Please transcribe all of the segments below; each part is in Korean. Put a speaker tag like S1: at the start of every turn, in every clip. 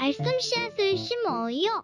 S1: 말씀 씨앗을 심어요.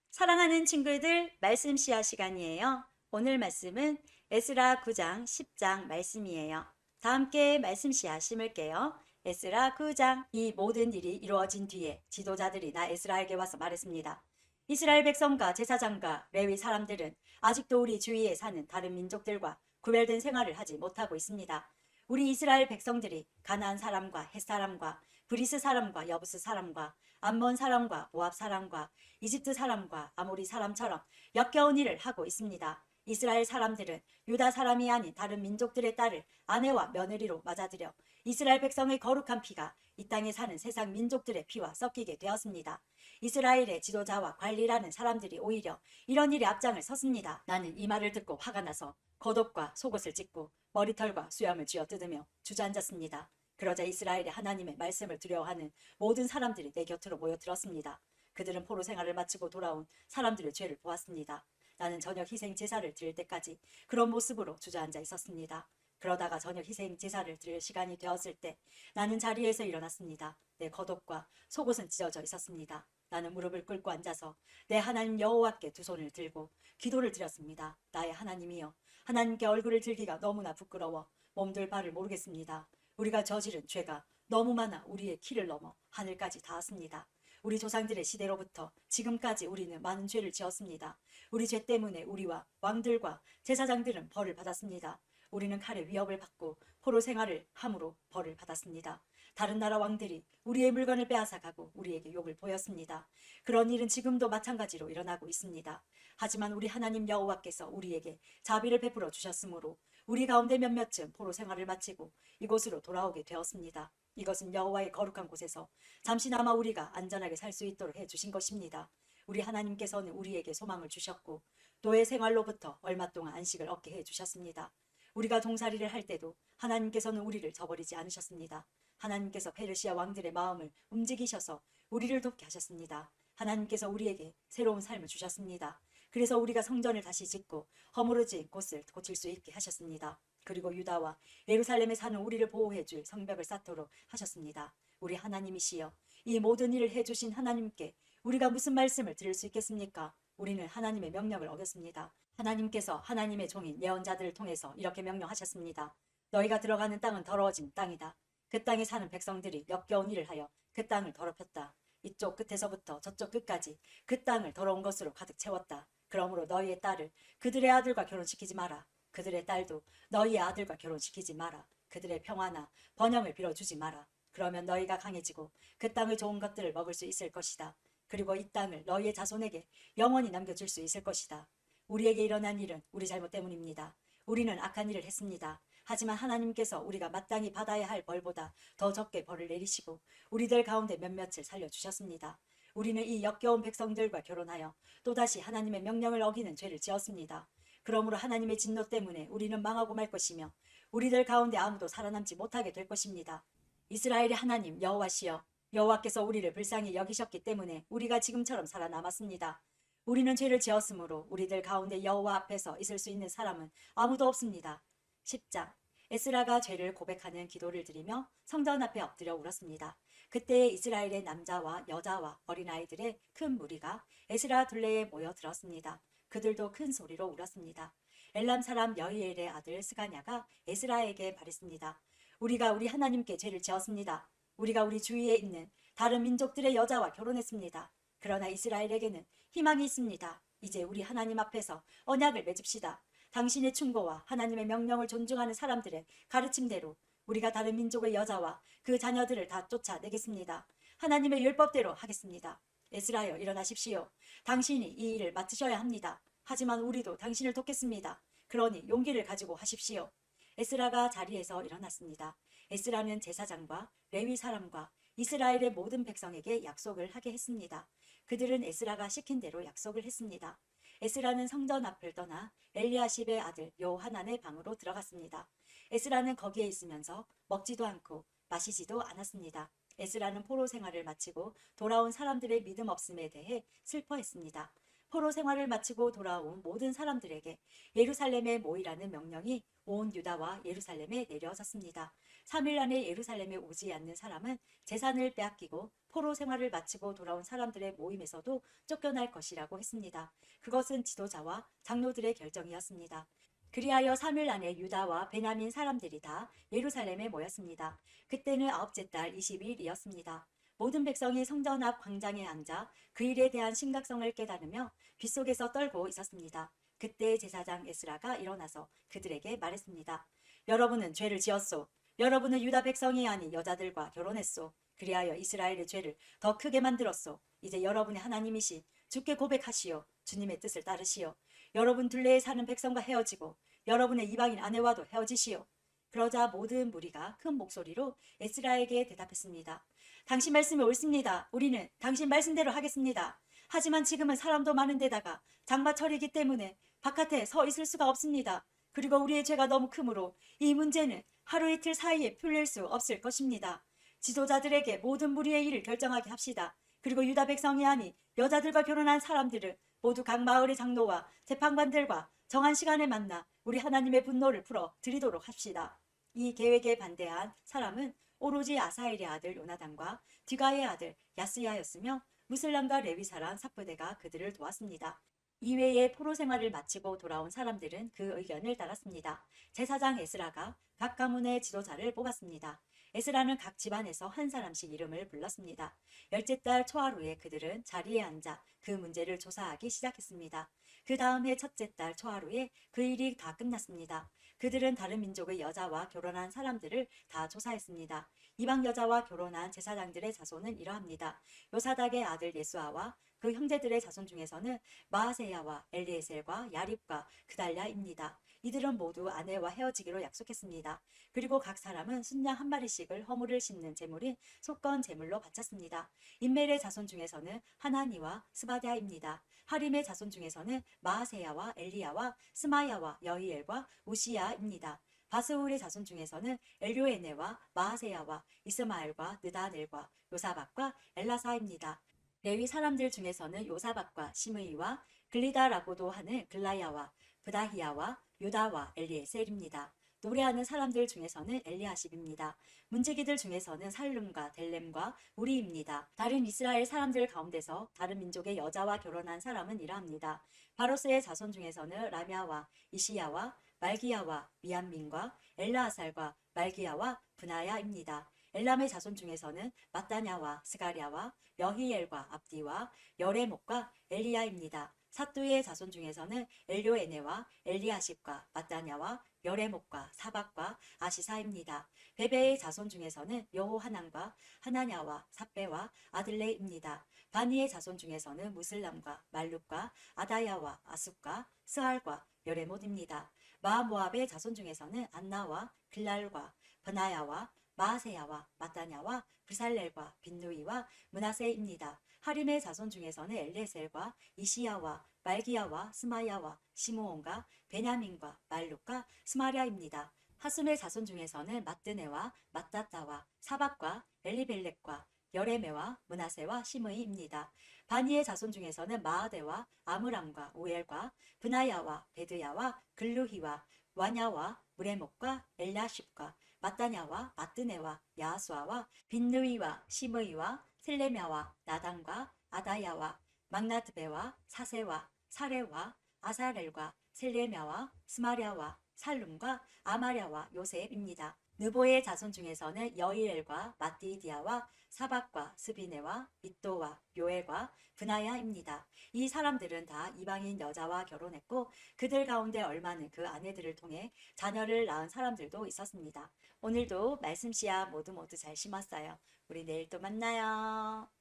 S2: 사랑하는 친구들, 말씀 씨앗 시간이에요. 오늘 말씀은 에스라 9장 10장 말씀이에요. 다 함께 말씀 씨앗 심을게요. 에스라 9장. 이 모든 일이 이루어진 뒤에 지도자들이 나 에스라에게 와서 말했습니다. 이스라엘 백성과 제사장과 레위 사람들은 아직도 우리 주위에 사는 다른 민족들과 구별된 생활을 하지 못하고 있습니다. 우리 이스라엘 백성들이 가나안 사람과 헷 사람과 브리스 사람과 여부스 사람과 암몬 사람과 모압 사람과 이집트 사람과 아모리 사람처럼 역겨운 일을 하고 있습니다. 이스라엘 사람들은 유다 사람이 아닌 다른 민족들의 딸을 아내와 며느리로 맞아들여 이스라엘 백성의 거룩한 피가 이 땅에 사는 세상 민족들의 피와 섞이게 되었습니다. 이스라엘의 지도자와 관리라는 사람들이 오히려 이런 일에 앞장을 섰습니다. 나는 이 말을 듣고 화가 나서 겉옷과 속옷을 찢고 머리털과 수염을 쥐어뜯으며 주저앉았습니다. 그러자 이스라엘의 하나님의 말씀을 두려워하는 모든 사람들이 내 곁으로 모여들었습니다. 그들은 포로 생활을 마치고 돌아온 사람들의 죄를 보았습니다. 나는 저녁 희생 제사를 드릴 때까지 그런 모습으로 주저앉아 있었습니다. 그러다가 저녁 희생 제사를 드릴 시간이 되었을 때 나는 자리에서 일어났습니다. 내 겉옷과 속옷은 찢어져 있었습니다. 나는 무릎을 꿇고 앉아서 내 하나님 여호와께 두 손을 들고 기도를 드렸습니다. 나의 하나님이여, 하나님께 얼굴을 들기가 너무나 부끄러워 몸둘 바를 모르겠습니다. 우리가 저지른 죄가 너무 많아 우리의 키를 넘어 하늘까지 닿았습니다. 우리 조상들의 시대로부터 지금까지 우리는 많은 죄를 지었습니다. 우리 죄 때문에 우리와 왕들과 제사장들은 벌을 받았습니다. 우리는 칼의 위협을 받고 포로 생활을 함으로 벌을 받았습니다. 다른 나라 왕들이 우리의 물건을 빼앗아가고 우리에게 욕을 보였습니다. 그런 일은 지금도 마찬가지로 일어나고 있습니다. 하지만 우리 하나님 여호와께서 우리에게 자비를 베풀어 주셨으므로 우리 가운데 몇몇은 포로 생활을 마치고 이곳으로 돌아오게 되었습니다. 이것은 여호와의 거룩한 곳에서 잠시나마 우리가 안전하게 살 수 있도록 해주신 것입니다. 우리 하나님께서는 우리에게 소망을 주셨고 노예 생활로부터 얼마 동안 안식을 얻게 해주셨습니다. 우리가 종살이를 할 때도 하나님께서는 우리를 저버리지 않으셨습니다. 하나님께서 페르시아 왕들의 마음을 움직이셔서 우리를 돕게 하셨습니다. 하나님께서 우리에게 새로운 삶을 주셨습니다. 그래서 우리가 성전을 다시 짓고 허물어진 곳을 고칠 수 있게 하셨습니다. 그리고 유다와 예루살렘에 사는 우리를 보호해 줄 성벽을 쌓도록 하셨습니다. 우리 하나님이시여, 이 모든 일을 해주신 하나님께 우리가 무슨 말씀을 드릴 수 있겠습니까? 우리는 하나님의 명령을 어겼습니다. 하나님께서 하나님의 종인 예언자들을 통해서 이렇게 명령하셨습니다. 너희가 들어가는 땅은 더러워진 땅이다. 그 땅에 사는 백성들이 역겨운 일을 하여 그 땅을 더럽혔다. 이쪽 끝에서부터 저쪽 끝까지 그 땅을 더러운 것으로 가득 채웠다. 그러므로 너희의 딸을 그들의 아들과 결혼시키지 마라. 그들의 딸도 너희의 아들과 결혼시키지 마라. 그들의 평화나 번영을 빌어주지 마라. 그러면 너희가 강해지고 그 땅의 좋은 것들을 먹을 수 있을 것이다. 그리고 이 땅을 너희의 자손에게 영원히 남겨줄 수 있을 것이다. 우리에게 일어난 일은 우리 잘못 때문입니다. 우리는 악한 일을 했습니다. 하지만 하나님께서 우리가 마땅히 받아야 할 벌보다 더 적게 벌을 내리시고 우리들 가운데 몇몇을 살려주셨습니다. 우리는 이 역겨운 백성들과 결혼하여 또다시 하나님의 명령을 어기는 죄를 지었습니다. 그러므로 하나님의 진노 때문에 우리는 망하고 말 것이며 우리들 가운데 아무도 살아남지 못하게 될 것입니다. 이스라엘의 하나님 여호와시여, 여호와께서 우리를 불쌍히 여기셨기 때문에 우리가 지금처럼 살아남았습니다. 우리는 죄를 지었으므로 우리들 가운데 여호와 앞에서 있을 수 있는 사람은 아무도 없습니다. 10장. 에스라가 죄를 고백하는 기도를 드리며 성전 앞에 엎드려 울었습니다. 그때 이스라엘의 남자와 여자와 어린아이들의 큰 무리가 에스라 둘레에 모여들었습니다. 그들도 큰 소리로 울었습니다. 엘람 사람 여히엘의 아들 스가냐가 에스라에게 말했습니다. 우리가 우리 하나님께 죄를 지었습니다. 우리가 우리 주위에 있는 다른 민족들의 여자와 결혼했습니다. 그러나 이스라엘에게는 희망이 있습니다. 이제 우리 하나님 앞에서 언약을 맺읍시다. 당신의 충고와 하나님의 명령을 존중하는 사람들의 가르침대로 우리가 다른 민족의 여자와 그 자녀들을 다 쫓아내겠습니다. 하나님의 율법대로 하겠습니다. 에스라여, 일어나십시오. 당신이 이 일을 맡으셔야 합니다. 하지만 우리도 당신을 돕겠습니다. 그러니 용기를 가지고 하십시오. 에스라가 자리에서 일어났습니다. 에스라는 제사장과 레위 사람과 이스라엘의 모든 백성에게 약속을 하게 했습니다. 그들은 에스라가 시킨 대로 약속을 했습니다. 에스라는 성전 앞을 떠나 엘리야십의 아들 요하난의 방으로 들어갔습니다. 에스라는 거기에 있으면서 먹지도 않고 마시지도 않았습니다. 에스라는 포로 생활을 마치고 돌아온 사람들의 믿음 없음에 대해 슬퍼했습니다. 포로 생활을 마치고 돌아온 모든 사람들에게 예루살렘에 모이라는 명령이 온 유다와 예루살렘에 내려졌습니다. 3일 안에 예루살렘에 오지 않는 사람은 재산을 빼앗기고 포로 생활을 마치고 돌아온 사람들의 모임에서도 쫓겨날 것이라고 했습니다. 그것은 지도자와 장로들의 결정이었습니다. 그리하여 3일 안에 유다와 베냐민 사람들이 다 예루살렘에 모였습니다. 그때는 아홉째 달 20일이었습니다. 모든 백성이 성전 앞 광장에 앉아 그 일에 대한 심각성을 깨달으며 빗속에서 떨고 있었습니다. 그때 제사장 에스라가 일어나서 그들에게 말했습니다. 여러분은 죄를 지었소. 여러분은 유다 백성이 아닌 여자들과 결혼했소. 그리하여 이스라엘의 죄를 더 크게 만들었소. 이제 여러분의 하나님이신 주께 고백하시오. 주님의 뜻을 따르시오. 여러분 둘레에 사는 백성과 헤어지고 여러분의 이방인 아내와도 헤어지시오. 그러자 모든 무리가 큰 목소리로 에스라에게 대답했습니다. 당신 말씀이 옳습니다. 우리는 당신 말씀대로 하겠습니다. 하지만 지금은 사람도 많은 데다가 장마철이기 때문에 바깥에 서 있을 수가 없습니다. 그리고 우리의 죄가 너무 크므로 이 문제는 하루 이틀 사이에 풀릴 수 없을 것입니다. 지도자들에게 모든 무리의 일을 결정하게 합시다. 그리고 유다 백성이 아닌 여자들과 결혼한 사람들은 모두 각 마을의 장로와 재판관들과 정한 시간에 만나 우리 하나님의 분노를 풀어 드리도록 합시다. 이 계획에 반대한 사람은 오로지 아사엘의 아들 요나단과 디가의 아들 야스야였으며 무슬람과 레위 사람 삽부대가 그들을 도왔습니다. 이외에 포로 생활을 마치고 돌아온 사람들은 그 의견을 따랐습니다. 제사장 에스라가 각 가문의 지도자를 뽑았습니다. 에스라는 각 집안에서 한 사람씩 이름을 불렀습니다. 열째 달 초하루에 그들은 자리에 앉아 그 문제를 조사하기 시작했습니다. 그 다음 해 첫째 달 초하루에 그 일이 다 끝났습니다. 그들은 다른 민족의 여자와 결혼한 사람들을 다 조사했습니다. 이방 여자와 결혼한 제사장들의 자손은 이러합니다. 요사닥의 아들 예수아와 그 형제들의 자손 중에서는 마아세야와 엘리에셀과 야립과 그달랴입니다. 이들은 모두 아내와 헤어지기로 약속했습니다. 그리고 각 사람은 순양 한 마리씩을 허물을 싣는 제물인 속건 제물로 바쳤습니다. 인멜의 자손 중에서는 하나니와 스바랴입니다. 하림의 자손 중에서는 마아세야와 엘리야와 스마야와 여히엘과 우시야입니다. 바스울의 자손 중에서는 엘료에네와 마아세야와 이스마엘과 느다넬과 요사박과 엘라사입니다. 레위 사람들 중에서는 요사박과 시므이와 글리다라고도 하는 글라야와 브다히야와 유다와 엘리에셀입니다. 노래하는 사람들 중에서는 엘리아십입니다. 문지기들 중에서는 살룸과 델렘과 우리입니다. 다른 이스라엘 사람들 가운데서 다른 민족의 여자와 결혼한 사람은 이러합니다. 바로스의 자손 중에서는 라мя와 이시야와 말기야와 미암민과 엘라아살과 말기야와 브나야입니다. 엘람의 자손 중에서는 마따냐와 스가랴와 여히엘과 압디와 여레목과 엘리야입니다. 삿두의 자손 중에서는 엘료에네와 엘리아십과 마따냐와 여레목과 사박과 아시사입니다. 베베의 자손 중에서는 여호하난과 하나냐와 삽베와 아들레입니다. 바니의 자손 중에서는 무슬람과 말룩과 아다야와 아숫과 스알과 여레못입니다. 마모압의 자손 중에서는 안나와 글랄과 버나야와 마아세야와 마따냐와 브살렐과 빈누이와 문하세입니다. 하림의 자손 중에서는 엘레셀과 이시야와 말기야와 스마야와 시므온과 베냐민과 말룩과 스마랴입니다. 하숨의 자손 중에서는 마뜨네와 마따따와 사박과 엘리벨렉과 여레메와 문하세와 시므이입니다. 바니의 자손 중에서는 마아데와 아므람과 우엘과 브나야와 베드야와 글루히와 와냐와 무레목과 엘라십과 마따냐와 마뜨네와 야수아와 빈누이와 시므이와 셀레мя와 나단과 아다야와 막나드베와 사세와 사레와 아사렐과 셀레мя와 스마랴와 살룸과 아마랴와 요셉입니다. 느보의 자손 중에서는 여이엘과 마띠디아와 사박과 스비네와 윗도와 요엘과 브나야입니다. 이 사람들은 다 이방인 여자와 결혼했고 그들 가운데 얼마는 그 아내들을 통해 자녀를 낳은 사람들도 있었습니다. 오늘도 말씀 씨앗 모두 잘 심었어요. 우리 내일 또 만나요.